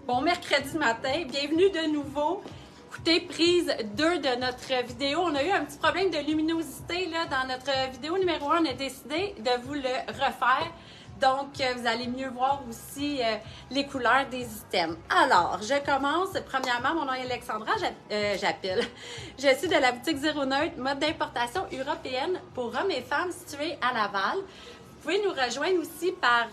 Bon mercredi matin, bienvenue de nouveau. Écoutez, prise 2 de notre vidéo. On a eu un petit problème de luminosité là, dans notre vidéo numéro 1. On a décidé de vous le refaire. Donc, vous allez mieux voir aussi les couleurs des items. Alors, je commence. Premièrement, mon nom est Alexandra, j'appelle. Je suis de la boutique Zéro Neutre, mode d'importation européenne pour hommes et femmes située à Laval. Vous pouvez nous rejoindre aussi par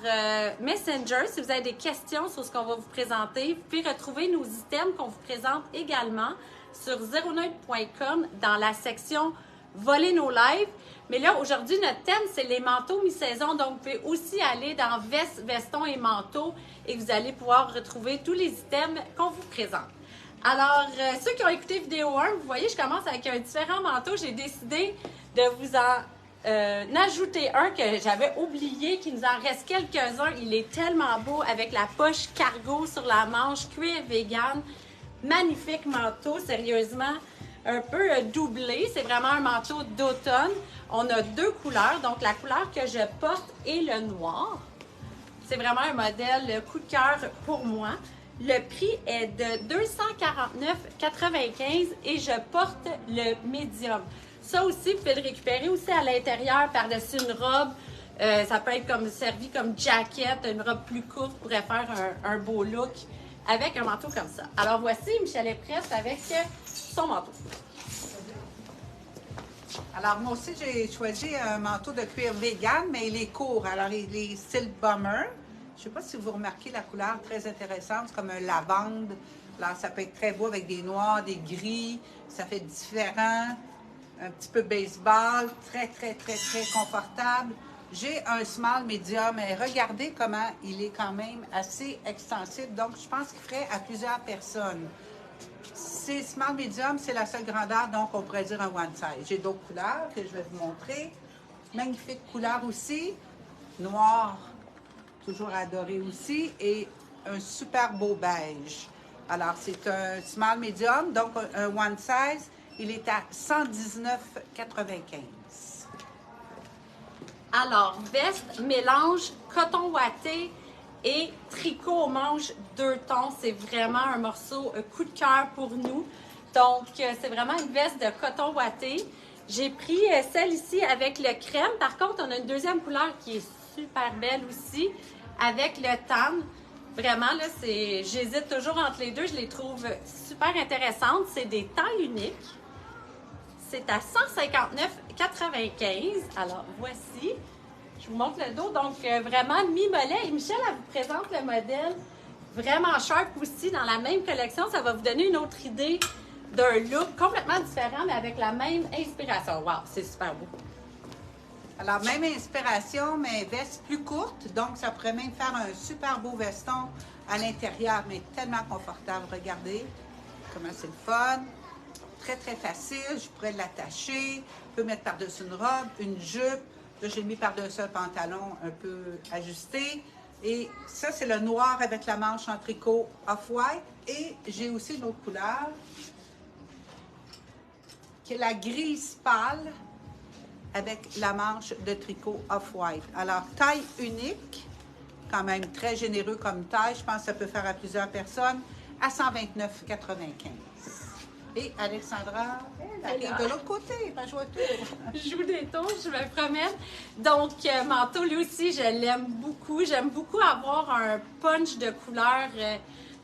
Messenger si vous avez des questions sur ce qu'on va vous présenter. Vous pouvez retrouver nos items qu'on vous présente également sur zeroneutre.com dans la section Voler nos lives. Mais là, aujourd'hui, notre thème, c'est les manteaux mi-saison. Donc, vous pouvez aussi aller dans vestes, vestons et manteaux et vous allez pouvoir retrouver tous les items qu'on vous présente. Alors, ceux qui ont écouté vidéo 1, vous voyez, je commence avec un différent manteau. J'ai décidé de vous en ajouter un que j'avais oublié, qu'il nous en reste quelques-uns. Il est tellement beau avec la poche cargo sur la manche, cuir vegan. Magnifique manteau, sérieusement. Un peu doublé. C'est vraiment un manteau d'automne. On a deux couleurs. Donc, la couleur que je porte est le noir. C'est vraiment un modèle coup de cœur pour moi. Le prix est de 249,95 et je porte le médium. Ça aussi, vous pouvez le récupérer aussi à l'intérieur par-dessus une robe. Ça peut être comme servi comme jacket, une robe plus courte pourrait faire un beau look avec un manteau comme ça. Alors voici, Michel est prête avec son manteau. Alors moi aussi, j'ai choisi un manteau de cuir vegan, mais il est court. Alors il est style bomber. Je ne sais pas si vous remarquez la couleur très intéressante, c'est comme un lavande. Alors ça peut être très beau avec des noirs, des gris, ça fait différent. Un petit peu baseball, très confortable. J'ai un small medium et regardez comment il est quand même assez extensible. Donc, je pense qu'il ferait à plusieurs personnes. C'est small medium, c'est la seule grandeur, donc on pourrait dire un one size. J'ai d'autres couleurs que je vais vous montrer. Magnifique couleur aussi. Noir, toujours adoré aussi. Et un super beau beige. Alors, c'est un small medium, donc un one size. Il est à 119,95. Alors, veste, mélange, coton ouaté et tricot aux manches 2 tons. C'est vraiment un morceau coup de cœur pour nous. Donc, c'est vraiment une veste de coton ouaté. J'ai pris celle ici avec le crème. Par contre, on a une deuxième couleur qui est super belle aussi avec le tan. Vraiment, là, j'hésite toujours entre les deux. Je les trouve super intéressantes. C'est des tailles uniques. C'est à 159,95. Alors, voici. Je vous montre le dos. Donc, vraiment mi-mollet. Et Michel, elle vous présente le modèle vraiment sharp aussi dans la même collection. Ça va vous donner une autre idée d'un look complètement différent, mais avec la même inspiration. Wow, c'est super beau. Alors, même inspiration, mais veste plus courte. Donc, ça pourrait même faire un super beau veston à l'intérieur, mais tellement confortable. Regardez comment c'est le fun. Très facile, je pourrais l'attacher, je peux mettre par-dessus une robe, une jupe. Là, j'ai mis par-dessus un pantalon un peu ajusté. Et ça, c'est le noir avec la manche en tricot off-white. Et j'ai aussi une autre couleur, qui est la grise pâle avec la manche de tricot off-white. Alors, taille unique, quand même très généreux comme taille. Je pense que ça peut faire à plusieurs personnes, à 129,95. Et Alexandra, elle est de l'autre côté, pas jouer tour. Je joue des tours, je me promène. Donc, manteau, lui aussi, je l'aime beaucoup. J'aime beaucoup avoir un punch de couleur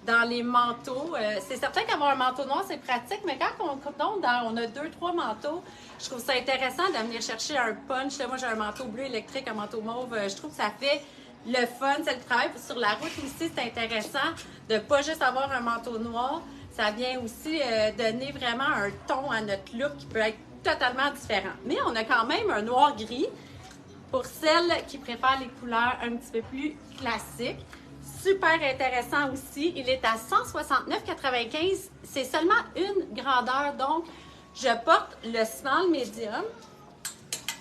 dans les manteaux. C'est certain qu'avoir un manteau noir, c'est pratique, mais quand on a 2-3 manteaux, je trouve ça intéressant de venir chercher un punch. Là, moi, j'ai un manteau bleu électrique, un manteau mauve. Je trouve que ça fait le fun, c'est le travail. Puis sur la route aussi, c'est intéressant de ne pas juste avoir un manteau noir. Ça vient aussi donner vraiment un ton à notre look qui peut être totalement différent. Mais on a quand même un noir-gris pour celles qui préfèrent les couleurs un petit peu plus classiques. Super intéressant aussi. Il est à 169,95. C'est seulement une grandeur. Donc, je porte le small medium.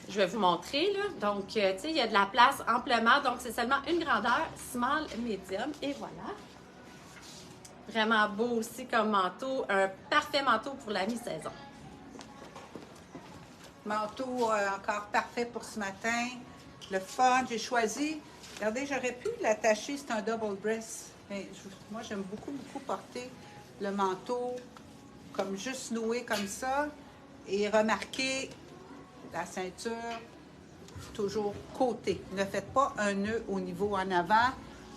Je vais vous montrer, là. Donc, tu sais, il y a de la place amplement. Donc, c'est seulement une grandeur small medium. Et voilà. Vraiment beau aussi comme manteau. Un parfait manteau pour la mi-saison. Manteau encore parfait pour ce matin. Le fun. J'ai choisi Regardez, j'aurais pu l'attacher, c'est un double breast. Mais moi, j'aime beaucoup, beaucoup porter le manteau comme juste noué comme ça. Et remarquez la ceinture toujours côté. Ne faites pas un nœud au niveau en avant.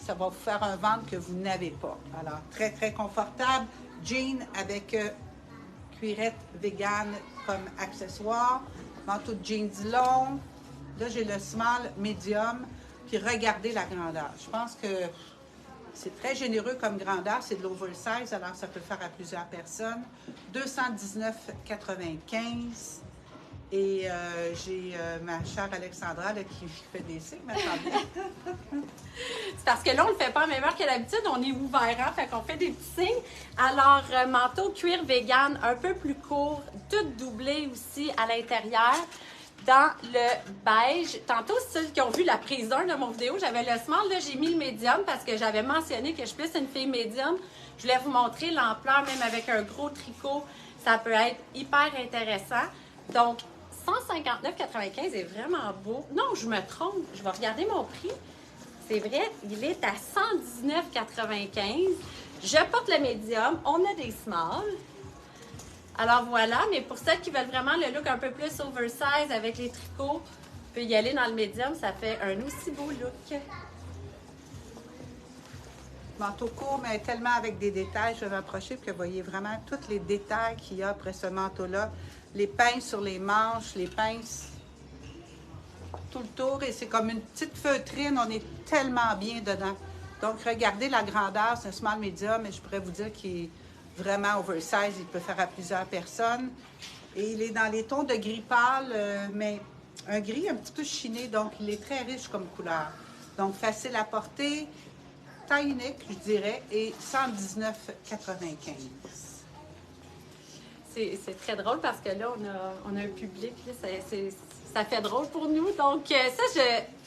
Ça va vous faire un ventre que vous n'avez pas. Alors, très, très confortable. Jean avec cuirette vegan comme accessoire. Manteau de jeans long. Là, j'ai le small medium. Puis regardez la grandeur. Je pense que c'est très généreux comme grandeur. C'est de l'oversize, alors ça peut faire à plusieurs personnes. 219,95 $. Et j'ai ma chère Alexandra là, qui fait des signes, m'attendez. C'est parce que là, on ne le fait pas à même heure que d'habitude. On est ouvert, hein? Fait qu'on fait des petits signes. Alors, manteau cuir vegan, un peu plus court, tout doublé aussi à l'intérieur. Dans le beige. Tantôt, ceux qui ont vu la prise 1 de mon vidéo, j'avais le small, là, j'ai mis le médium parce que j'avais mentionné que je suis plus une fille médium. Je voulais vous montrer l'ampleur, même avec un gros tricot. Ça peut être hyper intéressant. Donc, 159,95 est vraiment beau. Non, je me trompe. Je vais regarder mon prix. C'est vrai, il est à 119,95. Je porte le médium. On a des smalls. Alors voilà, mais pour celles qui veulent vraiment le look un peu plus oversize avec les tricots, on peut y aller dans le médium, ça fait un aussi beau look. Manteau court, mais tellement avec des détails. Je vais m'approcher pour que vous voyez vraiment tous les détails qu'il y a après ce manteau-là. Les pinces sur les manches, les pinces tout le tour. Et c'est comme une petite feutrine, on est tellement bien dedans. Donc regardez la grandeur, c'est un small medium, et je pourrais vous dire qu'il est vraiment oversize, il peut faire à plusieurs personnes. Et il est dans les tons de gris pâle, mais un gris un petit peu chiné, donc il est très riche comme couleur. Donc facile à porter, taille unique, je dirais, et 119,95 $. C'est très drôle parce que là, on a un public, là, ça fait drôle pour nous. Donc ça,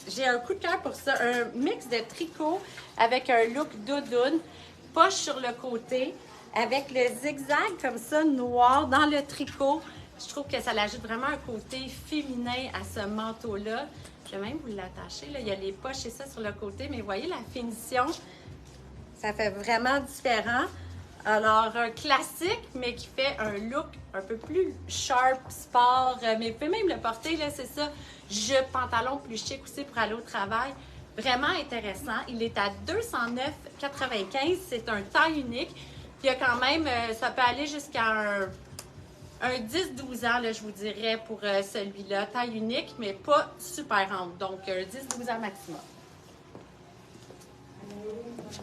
j'ai un coup de cœur pour ça. Un mix de tricot avec un look doudoune, poche sur le côté, avec le zigzag comme ça, noir dans le tricot. Je trouve que ça l'ajoute vraiment un côté féminin à ce manteau-là. Je vais même vous l'attacher. Il y a les poches et ça sur le côté, mais voyez la finition. Ça fait vraiment différent. Alors, un classique, mais qui fait un look un peu plus sharp, sport. Mais vous pouvez même le porter, là, c'est ça. Jupe, pantalon plus chic aussi pour aller au travail. Vraiment intéressant. Il est à 209,95 $. C'est un taille unique. Puis il y a quand même, ça peut aller jusqu'à un 10-12 ans, là, je vous dirais, pour celui-là. Taille unique, mais pas super ample. Donc, 10-12 ans maximum.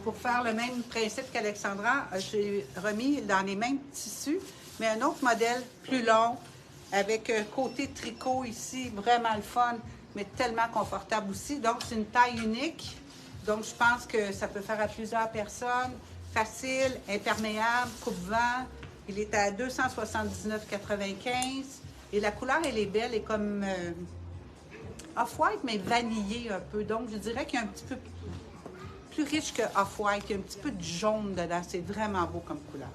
Pour faire le même principe qu'Alexandra, j'ai remis dans les mêmes tissus, mais un autre modèle plus long, avec un côté tricot ici, vraiment le fun, mais tellement confortable aussi. Donc, c'est une taille unique. Donc, je pense que ça peut faire à plusieurs personnes. Facile, imperméable, coupe-vent. Il est à 279,95 $. Et la couleur, elle est belle, elle est comme off-white, mais vanillée un peu. Donc, je dirais qu'il y a un petit peu plus riche que off-white. Il y a un petit peu de jaune dedans. C'est vraiment beau comme couleur.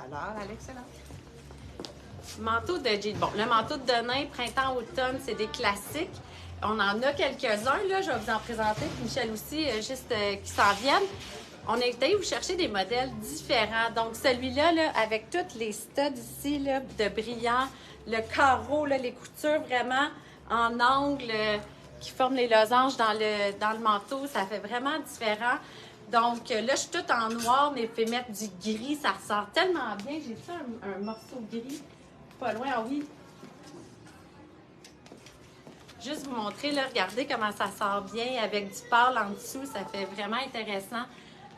Alors, excellent. Manteau de jean. Bon, le manteau de Denain, printemps-automne, c'est des classiques. On en a quelques-uns, là. Je vais vous en présenter. Puis Michel aussi, juste qui s'en viennent. On est allé vous chercher des modèles différents. Donc, celui-là, là, avec toutes les studs ici, là, de brillant, le carreau, là, les coutures vraiment en angle qui forment les losanges dans le manteau, ça fait vraiment différent. Donc, là, je suis toute en noir, mais je peux mettre du gris, ça ressort tellement bien. J'ai fait un morceau gris, pas loin, ah oui. Juste vous montrer, là, regardez comment ça sort bien avec du pâle en dessous, ça fait vraiment intéressant.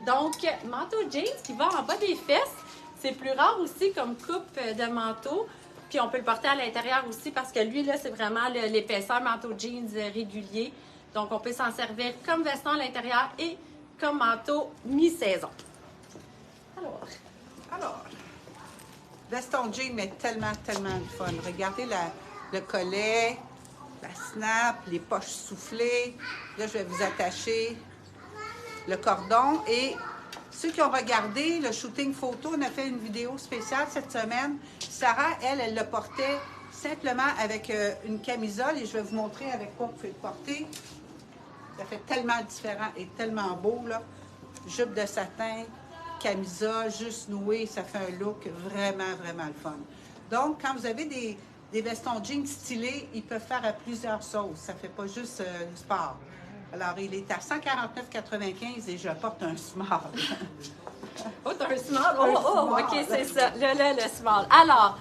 Donc, manteau jeans qui va en bas des fesses. C'est plus rare aussi comme coupe de manteau. Puis, on peut le porter à l'intérieur aussi parce que lui, là, c'est vraiment l'épaisseur manteau jeans régulier. Donc, on peut s'en servir comme veston à l'intérieur et comme manteau mi-saison. Alors, veston jean, mais tellement, tellement de fun. Regardez le collet, la snap, les poches soufflées. Là, je vais vous attacher le cordon. Et ceux qui ont regardé le shooting photo, on a fait une vidéo spéciale cette semaine. Sarah, elle le portait simplement avec une camisole et je vais vous montrer avec quoi vous pouvez le porter. Ça fait tellement différent et tellement beau, là. Jupe de satin, camisa, juste nouée, ça fait un look vraiment, vraiment le fun. Donc, quand vous avez des vestons jeans stylés, ils peuvent faire à plusieurs sauces. Ça ne fait pas juste du sport. Alors, il est à 149,95 et je porte un small. Oh, t'as un small? Oh, OK, c'est ça. Le small. Alors,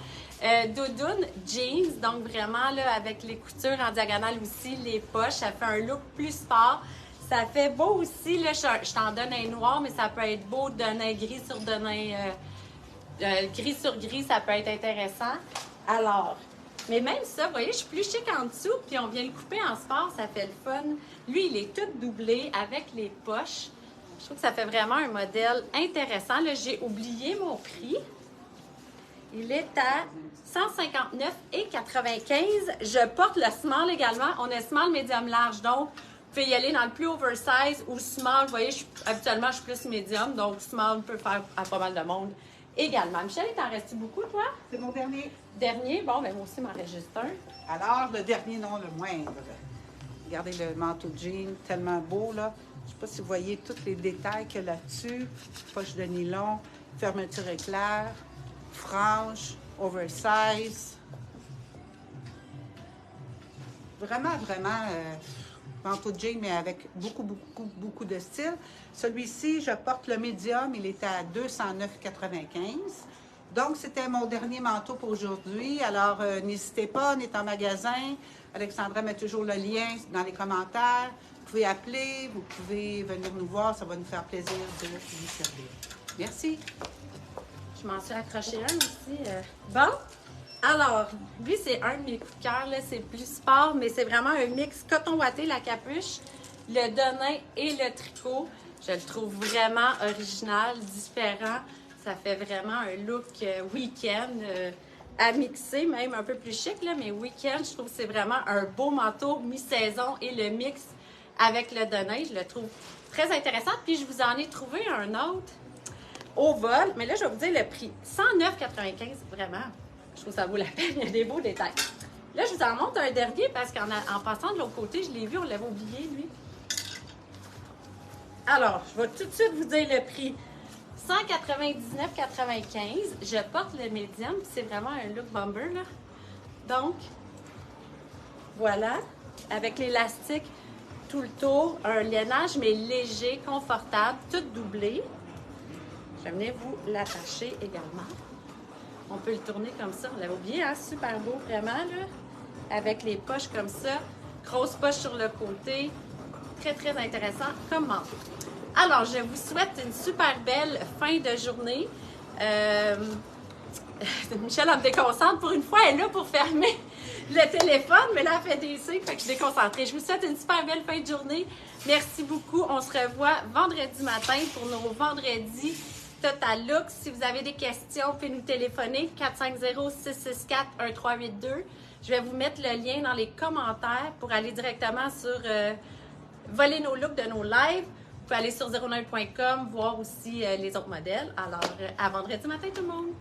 doudoune, jeans, donc vraiment là, avec les coutures en diagonale aussi, les poches, ça fait un look plus sport. Ça fait beau aussi, là, je t'en donne un noir, mais ça peut être beau d'un gris sur gris sur gris, ça peut être intéressant. Alors, mais même ça, vous voyez, je suis plus chic en dessous, puis on vient le couper en sport, ça fait le fun. Lui, il est tout doublé avec les poches. Je trouve que ça fait vraiment un modèle intéressant. Là, j'ai oublié mon prix. Il est à 159,95. Je porte le small également. On a small, médium, large. Donc, vous pouvez y aller dans le plus oversize ou small. Vous voyez, habituellement, je suis plus médium. Donc, small peut faire à pas mal de monde également. Michel, il t'en reste beaucoup, toi? C'est mon dernier. Dernier? Bon, ben moi aussi, il m'en reste juste un. Alors, le dernier, non le moindre. Regardez le manteau de jean, tellement beau, là. Je ne sais pas si vous voyez tous les détails qu'il y a là-dessus. Poche de nylon, fermeture éclair, frange, oversize. Vraiment, vraiment, manteau de jean, mais avec beaucoup de style. Celui-ci, je porte le médium, il est à 209,95. Donc, c'était mon dernier manteau pour aujourd'hui. Alors, n'hésitez pas, on est en magasin. Alexandra met toujours le lien dans les commentaires. Vous pouvez appeler, vous pouvez venir nous voir, ça va nous faire plaisir de vous servir. Merci. Je m'en suis accrochée un aussi. Bon, alors, lui, c'est un de mes coups de cœur, là, c'est plus sport, mais c'est vraiment un mix coton ouaté, la capuche, le denim et le tricot. Je le trouve vraiment original, différent. Ça fait vraiment un look week-end à mixer, même un peu plus chic, là, mais week-end, je trouve que c'est vraiment un beau manteau mi-saison et le mix avec le denim, je le trouve très intéressant. Puis je vous en ai trouvé un autre au vol, mais là, je vais vous dire le prix. 109,95, vraiment. Je trouve que ça vaut la peine, il y a des beaux détails. Là, je vous en montre un dernier parce qu'en passant de l'autre côté, je l'ai vu, on l'avait oublié, lui. Alors, je vais tout de suite vous dire le prix. 199,95. Je porte le médium, c'est vraiment un look bomber, là. Donc, voilà, avec l'élastique tout le tour, un lainage, mais léger, confortable, tout doublé. Je vais venir vous l'attacher également. On peut le tourner comme ça, on l'avait oublié, hein? Super beau, vraiment, là. Avec les poches comme ça, grosse poche sur le côté. Très, très intéressant comme manteau. Alors, je vous souhaite une super belle fin de journée. Michel, elle me déconcentre. Pour une fois, elle est là pour fermer le téléphone, mais là, elle fait des signes, fait que je suis déconcentrée. Je vous souhaite une super belle fin de journée. Merci beaucoup. On se revoit vendredi matin pour nos vendredis Total Look. Si vous avez des questions, vous pouvez nous téléphoner 450-664-1382. Je vais vous mettre le lien dans les commentaires pour aller directement sur voler nos looks de nos lives. Vous pouvez aller sur 09.com, voir aussi les autres modèles. Alors, à vendredi matin tout le monde!